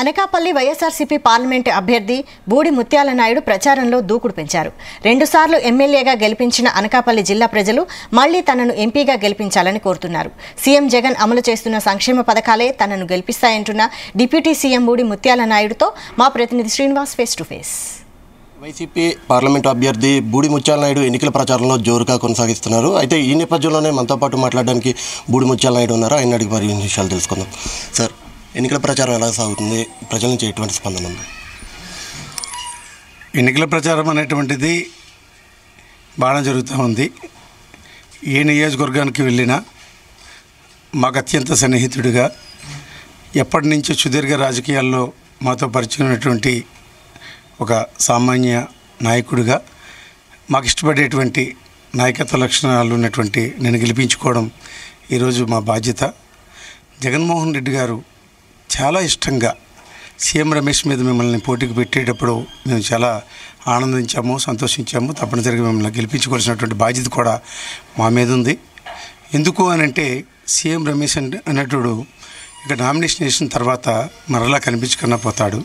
Anakapalli YSRCP parliament అభ్యర్థి బూడి ముత్యాల నాయుడు ప్రచారంలో దూకుడు పెంచారు. 2 సార్లు ఎమ్మెల్యేగా గెలిపించిన అనకాపల్లి జిల్లా ప్రజలు మళ్లీ తనను ఎంపీగా గెలిపించాలని కోరుతున్నారు. సీఎం జగన్ అమలు చేస్తున్న సంక్షేమ పథకాలే తనను గెలిపిస్తాయంటున్న డిప్యూటీ సీఎం బూడి ముత్యాల నాయుడుతో మా ప్రతినిధి Srinivas face to face. YCP parliament అభ్యర్థి బూడి ముత్యాల నాయుడు ఎన్నికల ప్రచారంలో జోరుగా కొనసాగిస్తున్నారు. అయితే ఈ నేపథ్యంలోనే మనతో పాటు మాట్లాడడానికి బూడి ముత్యాల నాయుడు ఉన్నారు. ఆయన అడిగి మరి విషయాలు తెలుసుకుందాం. సార్, ఎన్నికల ప్రచారం ఎలా సాగుతుంది? ప్రజల నుంచి ఎటువంటి స్పందన ఉంది? ఎన్నికల ప్రచారం అనేటువంటిది బాగా జరుగుతూ ఉంది. ఏ నియోజకవర్గానికి వెళ్ళినా మాకు అత్యంత సన్నిహితుడిగా, ఎప్పటి నుంచో సుదీర్ఘ రాజకీయాల్లో మాతో పరిచయం ఉన్నటువంటి ఒక సామాన్య నాయకుడిగా, మాకు ఇష్టపడేటువంటి నాయకత్వ లక్షణాలు ఉన్నటువంటి నేను గెలిపించుకోవడం ఈరోజు మా బాధ్యత. జగన్మోహన్ రెడ్డి గారు చాలా ఇష్టంగా సీఎం రమేష్ మీద మిమ్మల్ని పోటీకి పెట్టేటప్పుడు మేము చాలా ఆనందించాము, సంతోషించాము. తప్పనిసరిగా మిమ్మల్ని గెలిపించుకోవాల్సినటువంటి బాధ్యత కూడా మా మీద ఉంది. ఎందుకు అనంటే సీఎం రమేష్ అనేటుడు ఇక నామినేషన్ వేసిన తర్వాత మరలా కనిపించుకున్నా పోతాడు.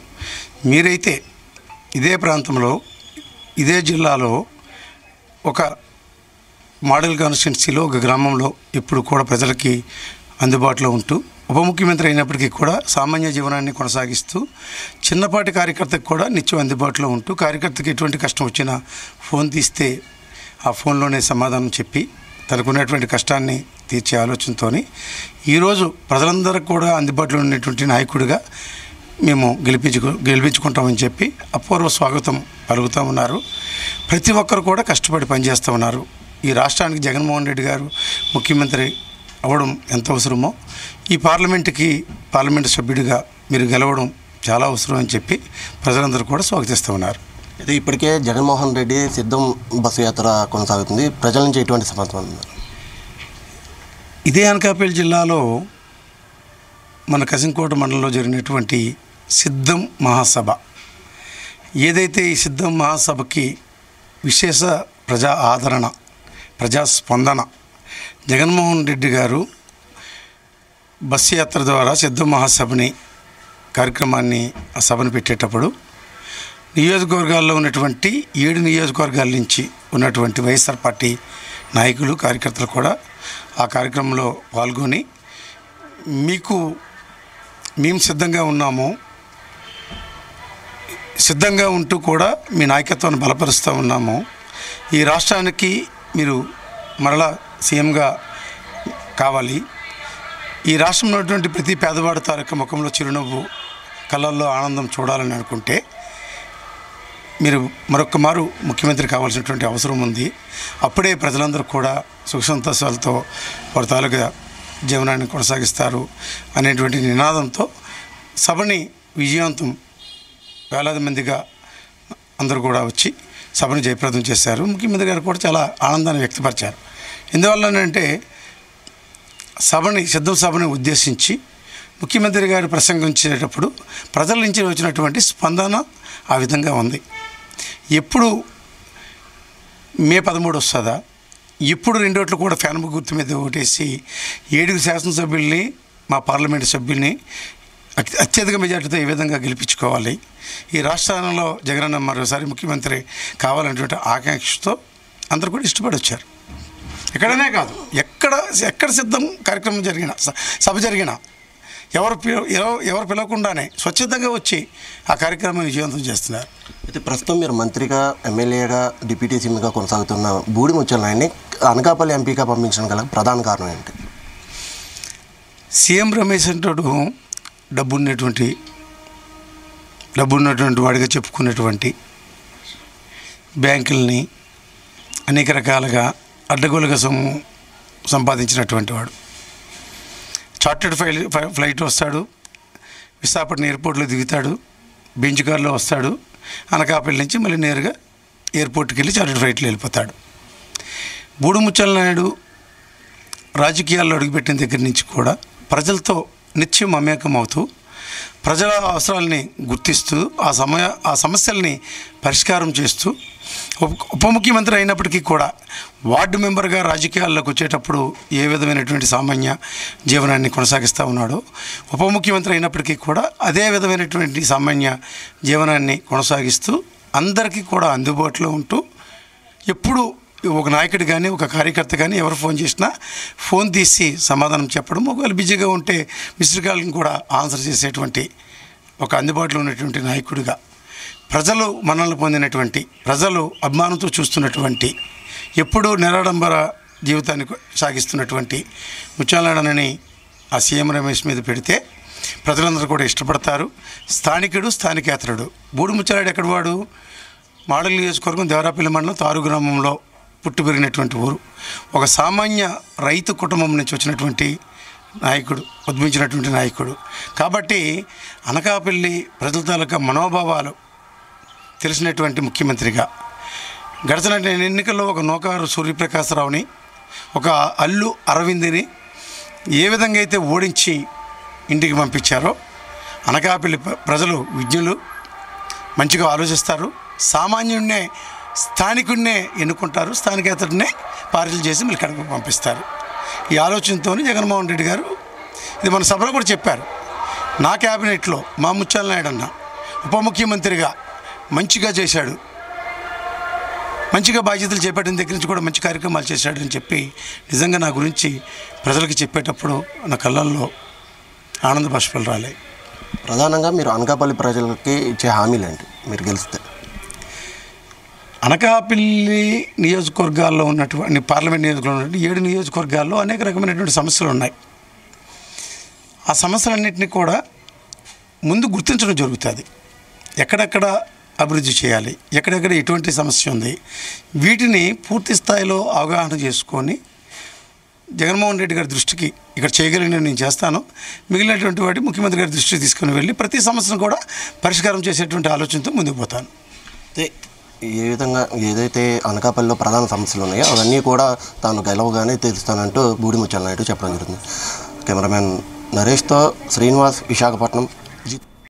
మీరైతే ఇదే ప్రాంతంలో, ఇదే జిల్లాలో ఒక మోడల్ కాన్స్టిట్యున్సీలో ఒక గ్రామంలో ఇప్పుడు కూడా ప్రజలకి అందుబాటులో ఉంటూ, ఉప ముఖ్యమంత్రి అయినప్పటికీ కూడా సామాన్య జీవనాన్ని కొనసాగిస్తూ, చిన్నపాటి కార్యకర్తకు కూడా నిత్యం అందుబాటులో ఉంటూ, కార్యకర్తకి ఎటువంటి కష్టం వచ్చినా ఫోన్ తీస్తే ఆ ఫోన్లోనే సమాధానం చెప్పి తనకున్నటువంటి కష్టాన్ని తీర్చే ఆలోచనతో ఈరోజు ప్రజలందరికీ కూడా అందుబాటులో ఉన్నటువంటి నాయకుడిగా మేము గెలిపించుకుంటామని చెప్పి అపూర్వ స్వాగతం పలుకుతూ ఉన్నారు. ప్రతి ఒక్కరు కూడా కష్టపడి పనిచేస్తూ ఉన్నారు. ఈ రాష్ట్రానికి జగన్మోహన్ రెడ్డి గారు ముఖ్యమంత్రి అవ్వడం ఎంత అవసరమో, ఈ పార్లమెంటు సభ్యుడిగా మీరు గెలవడం చాలా అవసరం అని చెప్పి ప్రజలందరూ కూడా స్వాగతిస్తూ ఉన్నారు. అయితే ఇప్పటికే జగన్మోహన్ రెడ్డి సిద్ధం బస్సు యాత్ర కొనసాగుతుంది. ప్రజల నుంచి ఎటువంటి సమాచారం ఉంది? ఇదే అనకాపల్లి జిల్లాలో మన కసింకోట మండలంలో జరిగినటువంటి సిద్ధం మహాసభ, ఏదైతే ఈ సిద్ధం మహాసభకి విశేష ప్రజా ఆదరణ, ప్రజాస్పందన, జగన్మోహన్ రెడ్డి గారు బస్సు యాత్ర ద్వారా సిద్ధం మహాసభని కార్యక్రమాన్ని ఆ సభను పెట్టేటప్పుడు నియోజకవర్గాల్లో ఉన్నటువంటి 7 నియోజకవర్గాల నుంచి ఉన్నటువంటి వైఎస్ఆర్ పార్టీ నాయకులు, కార్యకర్తలు కూడా ఆ కార్యక్రమంలో పాల్గొని మేము సిద్ధంగా ఉన్నాము, సిద్ధంగా ఉంటూ కూడా మీ నాయకత్వాన్ని బలపరుస్తూ ఉన్నాము, ఈ రాష్ట్రానికి మీరు మరలా సీఎంగా కావాలి, ఈ రాష్ట్రంలో ఉన్నటువంటి ప్రతి పేదవాడి తాలూకా ముఖంలో చిరునవ్వు, కళ్ళల్లో ఆనందం చూడాలని అనుకుంటే మీరు మరొక్క మారు ముఖ్యమంత్రి కావాల్సినటువంటి అవసరం ఉంది. అప్పుడే ప్రజలందరూ కూడా సుఖ సంతోషాలతో వారి తాలూకా జీవనాన్ని కొనసాగిస్తారు అనేటువంటి నినాదంతో సభని విజయవంతం, వేలాది మందిగా అందరూ కూడా వచ్చి సభను జయప్రదం చేశారు. ముఖ్యమంత్రి గారు కూడా చాలా ఆనందాన్ని వ్యక్తపరిచారు. ఎందువల్లనంటే సిద్ధం సభని ఉద్దేశించి ముఖ్యమంత్రి గారు ప్రసంగించేటప్పుడు ప్రజల నుంచి వచ్చినటువంటి స్పందన ఆ విధంగా ఉంది. ఎప్పుడు మే 13 వస్తుందా, ఇప్పుడు 2 ఓట్లు కూడా ఫ్యాన్ గుర్తు మీద ఓటేసి 7 శాసనసభ్యుల్ని, మా పార్లమెంటు సభ్యుల్ని అత్యధిక మెజార్టీతో ఏ విధంగా గెలిపించుకోవాలి, ఈ రాష్ట్రంలో జగనన్న మరోసారి ముఖ్యమంత్రి కావాలనేటువంటి ఆకాంక్షతో అందరూ కూడా ఇష్టపడి వచ్చారు. ఎక్కడనే కాదు, ఎక్కడ సిద్ధం కార్యక్రమం జరిగినా, సభ జరిగినా ఎవరు పిలవకుండానే స్వచ్ఛందంగా వచ్చి ఆ కార్యక్రమాన్ని విజయవంతం చేస్తున్నారు. అయితే ప్రస్తుతం మీరు మంత్రిగా, ఎమ్మెల్యేగా, డిప్యూటీ సీఎంగా కొనసాగుతున్న బూడి ముత్యాల నాయుడిని అనకాపల్లి ఎంపీగా పంపించడం గల ప్రధాన కారణం ఏంటి? సీఎం రమేష్ అంటాడు డబ్బు ఉన్నటువంటి వాడిగా చెప్పుకున్నటువంటి, బ్యాంకుల్ని అనేక రకాలుగా అడ్డగోలుగా సంపాదించినటువంటి వాడు. చార్టెడ్ ఫ్లైట్ వస్తాడు, విశాఖపట్నం ఎయిర్పోర్ట్లో దిగుతాడు, బెంచ్ కార్లో వస్తాడు, అనకాపల్లి నుంచి మళ్ళీ నేరుగా ఎయిర్పోర్ట్కి వెళ్ళి చార్టెడ్ ఫ్లైట్లో వెళ్ళిపోతాడు. బూడి ముత్యాల నాయుడు రాజకీయాల్లో అడుగుపెట్టిన దగ్గర నుంచి కూడా ప్రజలతో నిత్యం మమేకం అవుతూ ప్రజల అవసరాలని గుర్తిస్తూ ఆ సమస్యల్ని పరిష్కారం చేస్తూ ఉప ముఖ్యమంత్రి అయినప్పటికీ కూడా వార్డు మెంబర్గా రాజకీయాల్లోకి వచ్చేటప్పుడు ఏ విధమైనటువంటి సామాన్య జీవనాన్ని కొనసాగిస్తూ ఉన్నాడో, ఉప ముఖ్యమంత్రి అయినప్పటికీ కూడా అదే విధమైనటువంటి సామాన్య జీవనాన్ని కొనసాగిస్తూ అందరికీ కూడా అందుబాటులో ఉంటూ ఎప్పుడు ఒక నాయకుడు కానీ ఒక కార్యకర్త కానీ ఎవరు ఫోన్ చేసినా ఫోన్ తీసి సమాధానం చెప్పడం, ఒకవేళ బిజీగా ఉంటే మిస్డ్ కాల్ని కూడా ఆన్సర్ చేసేటువంటి ఒక అందుబాటులో ఉన్నటువంటి నాయకుడిగా, ప్రజలు మనల్ని పొందినటువంటి, ప్రజలు అభిమానంతో చూస్తున్నటువంటి, ఎప్పుడూ నిరాడంబర జీవితాన్ని సాగిస్తున్నటువంటి ముత్యాలనాయుడుని ఆ సీఎం రమేష్ మీద పెడితే ప్రజలందరూ కూడా ఇష్టపడతారు. స్థానికుడు, స్థానికేతరుడు. బూడి ముత్యాలనాయుడు ఎక్కడవాడు? మాడల్ నియోజకవర్గం దేవరాపల్లి మండలం తారు గ్రామంలో పుట్టి పెరిగినటువంటి ఊరు. ఒక సామాన్య రైతు కుటుంబం నుంచి వచ్చినటువంటి నాయకుడు, ఉద్భవించినటువంటి నాయకుడు. కాబట్టి అనకాపల్లి ప్రజల తాలూకా మనోభావాలు తెలిసినటువంటి ముఖ్యమంత్రిగా గడిచిన ఎన్నికల్లో ఒక నూకారు సూర్యప్రకాశరావుని, ఒక అల్లు అరవింద్ని ఏ విధంగా అయితే ఓడించి ఇంటికి పంపించారో, అనకాపల్లి ప్రజలు విజ్ఞులు, మంచిగా ఆలోచిస్తారు. సామాన్యుడినే, స్థానికుడినే ఎన్నుకుంటారు, స్థానికేతడినే పార్టీలు చేసి మళ్ళీ కడప పంపిస్తారు. ఈ ఆలోచనతో జగన్మోహన్ రెడ్డి గారు ఇది మన సభలో కూడా చెప్పారు. నా క్యాబినెట్లో మా ముత్యాలనాయుడు అన్న ఉప ముఖ్యమంత్రిగా మంచిగా చేశాడు, మంచిగా బాధ్యతలు చేపట్టిన దగ్గర నుంచి కూడా మంచి కార్యక్రమాలు చేశాడని చెప్పి నిజంగా నా గురించి ప్రజలకు చెప్పేటప్పుడు నా కళ్ళల్లో ఆనంద బాష్పాలు రాలే. ప్రధానంగా మీరు అనకాపల్లి ప్రజలకి ఇచ్చే హామీలు ఏంటి మీరు గెలిస్తే? అనకాపల్లి నియోజకవర్గాల్లో ఉన్నటువంటి పార్లమెంట్ నియోజకవర్గంలో ఉన్నటువంటి 7 నియోజకవర్గాల్లో అనేక రకమైనటువంటి సమస్యలు ఉన్నాయి. ఆ సమస్యలన్నింటినీ కూడా ముందు గుర్తించడం జరుగుతుంది. ఎక్కడెక్కడ అభివృద్ధి చేయాలి, ఎక్కడెక్కడ ఎటువంటి సమస్య ఉంది, వీటిని పూర్తి స్థాయిలో అవగాహన చేసుకొని జగన్మోహన్ రెడ్డి గారి దృష్టికి ఇక్కడ చేయగలిగిన నేను చేస్తాను, మిగిలినటువంటి వాటి ముఖ్యమంత్రి గారి దృష్టికి తీసుకుని వెళ్ళి ప్రతి సమస్యను కూడా పరిష్కారం చేసేటువంటి ఆలోచనతో ముందుకు పోతాను. ఏ విధంగా ఏదైతే అనకాపల్లిలో ప్రధాన సమస్యలు ఉన్నాయో అవన్నీ కూడా తాను గెలవగానే తీరుస్తానంటూ బూడి ముత్యాలనాయుడు చెప్పడం జరుగుతుంది. కెమెరామెన్ నరేష్తో శ్రీనివాస్, విశాఖపట్నం.